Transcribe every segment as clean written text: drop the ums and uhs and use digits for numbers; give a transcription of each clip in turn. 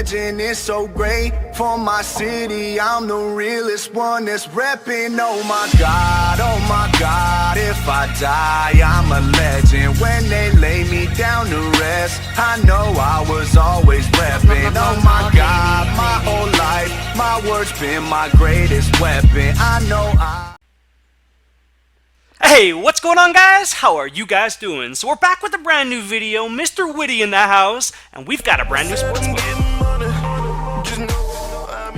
legend, it's so great. For my city, I'm the realest one that's reppin'. Oh my God, if I die, I'm a legend. When they lay me down to rest, I know I was always reppin'. Oh my God, my whole life, my words been my greatest weapon. I know Hey, what's going on, guys? How are you guys doing? So we're back with a brand new video, Mr. Witty in the house, and we've got a brand new sports video.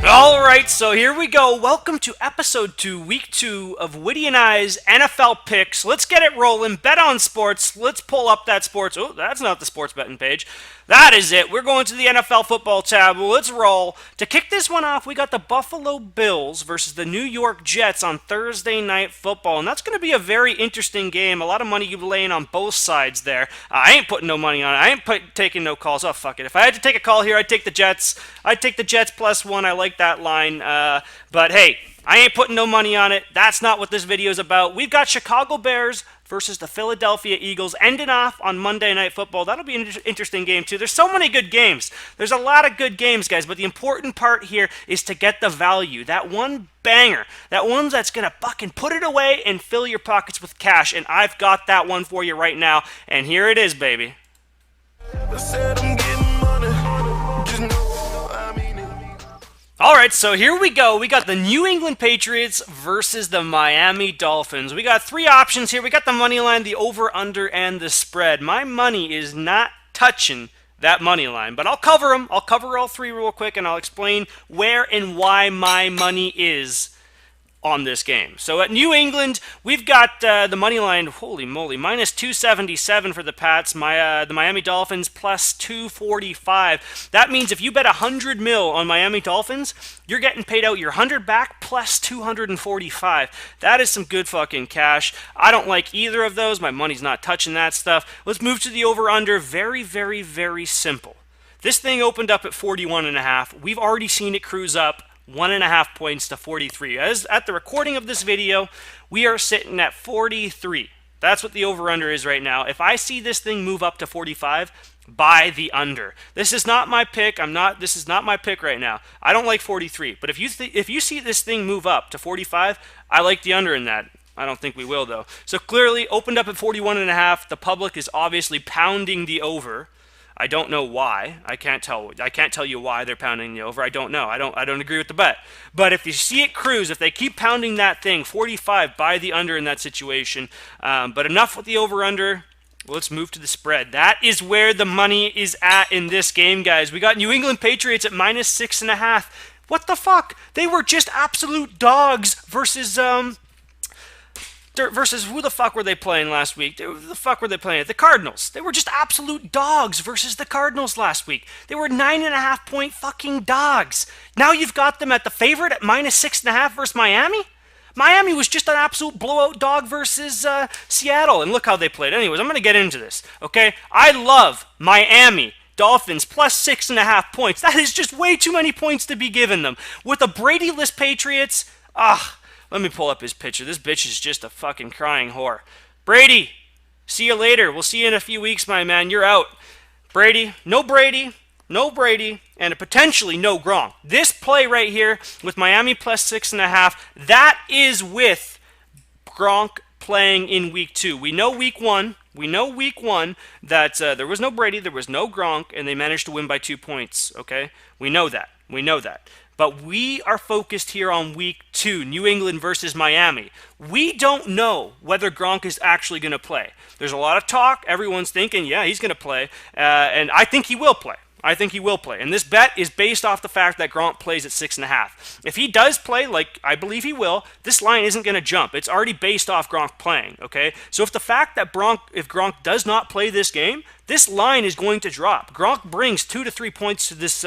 Alright, so here we go. Welcome to episode 2, week 2 of Witty and I's NFL picks. Let's get it rolling. Bet on sports. Let's pull up that sports. Oh, that's not the sports betting page. That is it. We're going to the NFL football tab. Let's roll. To kick this one off, we got the Buffalo Bills versus the New York Jets on Thursday Night Football. And that's going to be a very interesting game. A lot of money laying on both sides there. I ain't putting no money on it. I ain't taking no calls. Oh, fuck it. If I had to take a call here, I'd take the Jets. I'd take the Jets +1. I like that line. But hey, I ain't putting no money on it. That's not what this video is about. We've got Chicago Bears versus the Philadelphia Eagles ending off on Monday Night Football. That'll be an interesting game, too. There's so many good games. There's a lot of good games, guys, but the important part here is to get the value. That one banger. That one that's going to fucking put it away and fill your pockets with cash, and I've got that one for you right now, and here it is, baby. Alright, so here we go. We got the New England Patriots versus the Miami Dolphins. We got three options here. We got the money line, the over-under, and the spread. My money is not touching that money line, but I'll cover them. I'll cover all three real quick, and I'll explain where and why my money is on this game. So at New England, we've got the money line, holy moly, -277 for the Pats. The Miami Dolphins +245. That means if you bet 100 mil on Miami Dolphins, you're getting paid out your 100 back +245. That is some good fucking cash. I don't like either of those. My money's not touching that stuff. Let's move to the over-under. Very, very, very simple. This thing opened up at 41.5. We've already seen it cruise up 1.5 points to 43. As at the recording of this video, we are sitting at 43. That's what the over-under is right now. If I see this thing move up to 45, buy the under. This is not my pick. This is not my pick right now. I don't like 43. But if you see this thing move up to 45, I like the under in that. I don't think we will, though. So clearly opened up at 41.5. The public is obviously pounding the over. I don't know why. I can't tell you why they're pounding the over. I don't know. I don't agree with the bet. But if you see it cruise, if they keep pounding that thing, 45, buy the under in that situation. But enough with the over-under. Let's move to the spread. That is where the money is at in this game, guys. We got New England Patriots at -6.5. What the fuck? They were just absolute dogs versus who the fuck were they playing last week? Who the fuck were they playing? The Cardinals. They were just absolute dogs versus the Cardinals last week. They were 9.5 point fucking dogs. Now you've got them at the favorite at -6.5 versus Miami? Miami was just an absolute blowout dog versus Seattle, and look how they played. Anyways, I'm going to get into this, okay? I love Miami Dolphins +6.5 points. That is just way too many points to be given them. With a Brady-less Patriots, let me pull up his picture. This bitch is just a fucking crying whore. Brady, see you later. We'll see you in a few weeks, my man. You're out. Brady, and potentially no Gronk. This play right here with Miami +6.5, that is with Gronk playing in week 2. We know week 1 that there was no Brady, there was no Gronk, and they managed to win by 2 points, okay? We know that. But we are focused here on week 2, New England versus Miami. We don't know whether Gronk is actually going to play. There's a lot of talk. Everyone's thinking, yeah, he's going to play. And I think he will play. And this bet is based off the fact that Gronk plays at 6.5. If he does play, like I believe he will, this line isn't going to jump. It's already based off Gronk playing, okay? So if the fact that if Gronk does not play this game, this line is going to drop. Gronk brings 2 to 3 points to this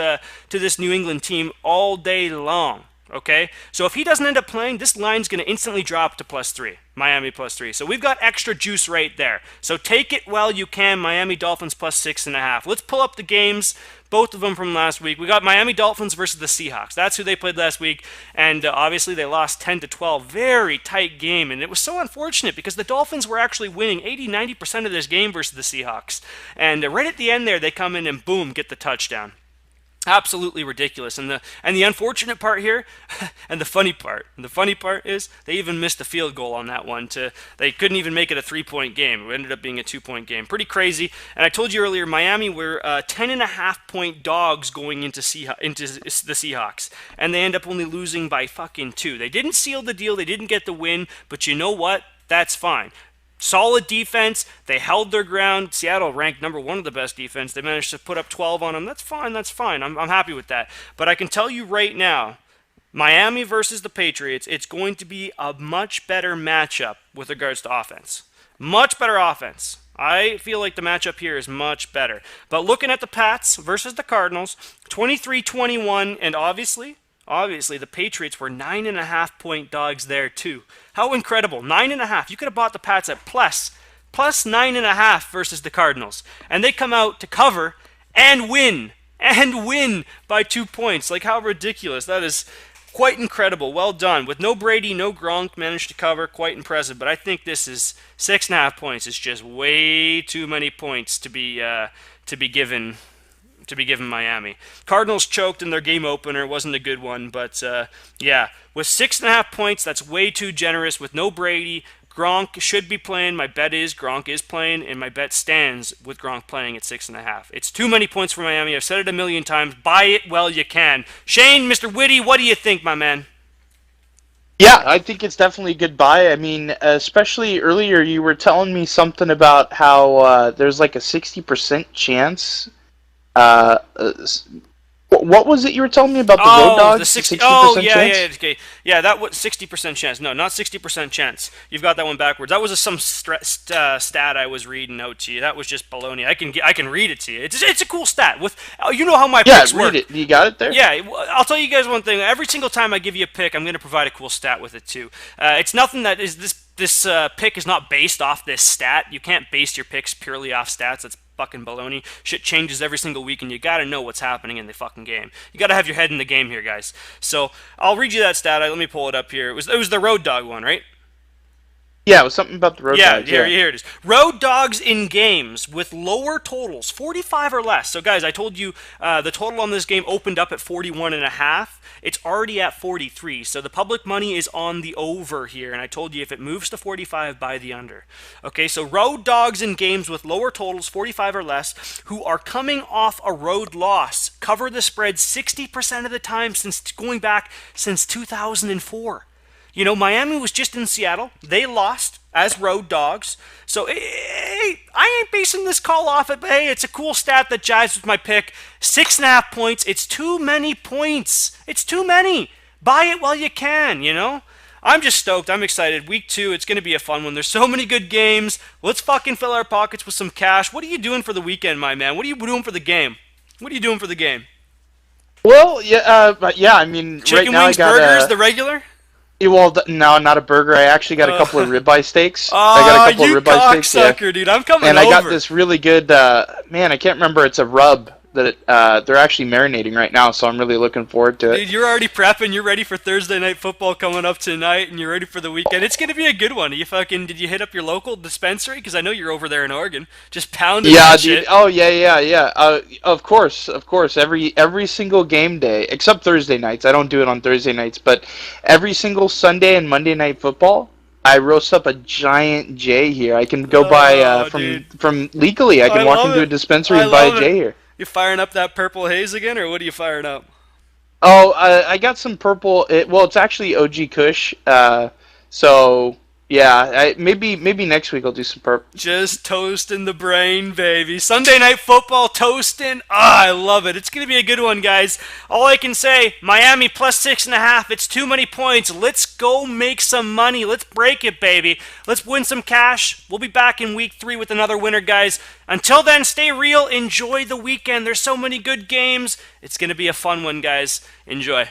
New England team all day long. Okay, so if he doesn't end up playing, this line's going to instantly drop to +3. Miami +3. So we've got extra juice right there. So take it while you can. Miami Dolphins +6.5. Let's pull up the games, both of them from last week. We got Miami Dolphins versus the Seahawks. That's who they played last week, and obviously they lost 10-12. Very tight game, and it was so unfortunate because the Dolphins were actually winning 80-90% of this game versus the Seahawks. And right at the end there, they come in and boom, get the touchdown. Absolutely ridiculous. And the unfortunate part here, and the funny part is they even missed a field goal on that one. They couldn't even make it a 3-point game. It ended up being a 2-point game. Pretty crazy. And I told you earlier, Miami were 10.5-point dogs going into the Seahawks, and they end up only losing by fucking 2. They didn't seal the deal. They didn't get the win. But you know what? That's fine. Solid defense. They held their ground. Seattle ranked number 1 of the best defense. They managed to put up 12 on them. That's fine. That's fine. I'm happy with that. But I can tell you right now, Miami versus the Patriots, it's going to be a much better matchup with regards to offense. Much better offense. I feel like the matchup here is much better. But looking at the Pats versus the Cardinals, 23-21, and obviously, the Patriots were 9.5-point dogs there too. How incredible. 9.5. You could have bought the Pats at plus 9.5 versus the Cardinals. And they come out to cover and win by 2 points. Like, how ridiculous. That is quite incredible. Well done. With no Brady, no Gronk, managed to cover. Quite impressive. But I think this is 6.5 points. It's just way too many points to be given Miami. Cardinals choked in their game opener. It wasn't a good one, but yeah, with 6.5 points, that's way too generous. With no Brady, Gronk should be playing. My bet is Gronk is playing, and my bet stands with Gronk playing at 6.5. It's too many points for Miami. I've said it a million times. Buy it while you can. Shane, Mr. Whitty, what do you think, my man? Yeah, I think it's definitely a good buy. I mean, especially earlier, you were telling me something about how there's like a 60% chance. What was it you were telling me about the road dogs? The 60% chance? Okay. Yeah, that was 60% chance. No, not 60% chance. You've got that one backwards. That was some stat I was reading out to you. That was just baloney. I can read it to you. It's a cool stat. You know how my picks work. Yeah, read it. You got it there? Yeah, I'll tell you guys one thing. Every single time I give you a pick, I'm going to provide a cool stat with it too. It's nothing that is this pick is not based off this stat. You can't base your picks purely off stats. That's fucking baloney. Shit changes every single week, and you gotta know what's happening in the fucking game. You gotta have your head in the game here, guys. So I'll read you that stat. Let me pull it up here. It was the road dog one, right? Yeah, it was something about the road dogs. Yeah, here it is. Road dogs in games with lower totals, 45 or less. So, guys, I told you the total on this game opened up at 41.5. It's already at 43. So the public money is on the over here. And I told you if it moves to 45, buy the under. Okay, so road dogs in games with lower totals, 45 or less, who are coming off a road loss, cover the spread 60% of the time since 2004. You know, Miami was just in Seattle. They lost as road dogs. So, hey, I ain't basing this call off it, but hey, it's a cool stat that jives with my pick. 6.5 points. It's too many points. It's too many. Buy it while you can, you know? I'm just stoked. I'm excited. Week 2, it's going to be a fun one. There's so many good games. Let's fucking fill our pockets with some cash. What are you doing for the weekend, my man? What are you doing for the game? Well, yeah, I mean, Chicken right now wings, I got burgers, the regular? Well, no, not a burger. I actually got a couple of ribeye steaks. I got a couple you of ribeye steaks, cocksucker, dude. I'm coming and over. I got this really good, man, I can't remember. It's a rub that they're actually marinating right now, so I'm really looking forward to it. Dude, you're already prepping. You're ready for Thursday night football coming up tonight, and you're ready for the weekend. It's going to be a good one. Did you hit up your local dispensary? Because I know you're over there in Oregon. Just pounding that shit. Dude. Oh, yeah. Of course. Every single game day, except Thursday nights. I don't do it on Thursday nights, but every single Sunday and Monday night football, I roast up a giant J here. I can go buy from legally. I can walk into a dispensary and buy a J here. You firing up that purple haze again, or what are you firing up? Oh, I got some purple. It's actually OG Kush. So yeah, maybe next week I'll do some purple. Just toasting the brain, baby. Sunday night football toasting. I love it. It's gonna be a good one, guys. All I can say, Miami plus 6.5. It's too many points. Let's go make some money. Let's break it, baby. Let's win some cash. We'll be back in week 3 with another winner, guys. Until then, stay real. Enjoy the weekend. There's so many good games. It's gonna be a fun one, guys. Enjoy.